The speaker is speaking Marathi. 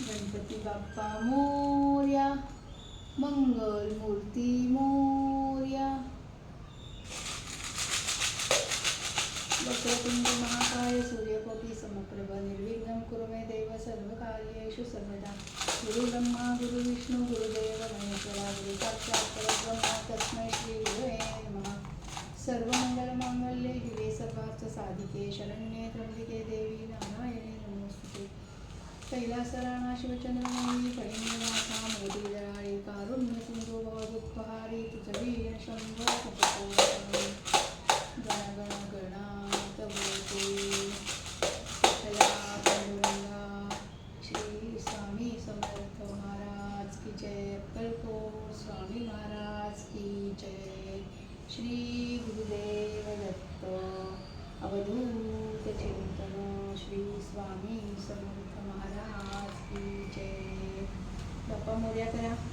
गणपती बाप्पा मोरया, मंगल मूर्ती मोरया. वक्रतुंड महाकाय सूर्यकोटी समप्रभ निर्विघ्नं कुरु मे देव सर्वकार्येषु सर्वदा. गुरु ब्रह्मा गुरु विष्णू गुरुदेव महेश्वरा गुरु साक्षात् परब्रह्म तस्मै श्री गुरवे नमः. सर्वमंगलमांगल्ये शिवे सर्वार्थ साधिके शरण्ये त्र्यंबके देवी नारायणी नमोस्तुते. कैलासराणा शिवचंद्रमौली फणिनिवासा मोदीदराळी कारुण्य सिंधू भवदुःखहारी तुझवीर शंभो सततो. गण गण गणात बोलते विठ्ठला पांडुरंगा. श्री स्वामी समर्थ महाराज की जय. अक्कलकोट स्वामी महाराज की जय. श्री गुरुदेव दत्त. अवधूत चिंतन श्री स्वामी समर्थ महाराज की जय. बाप्पा मोरया करा.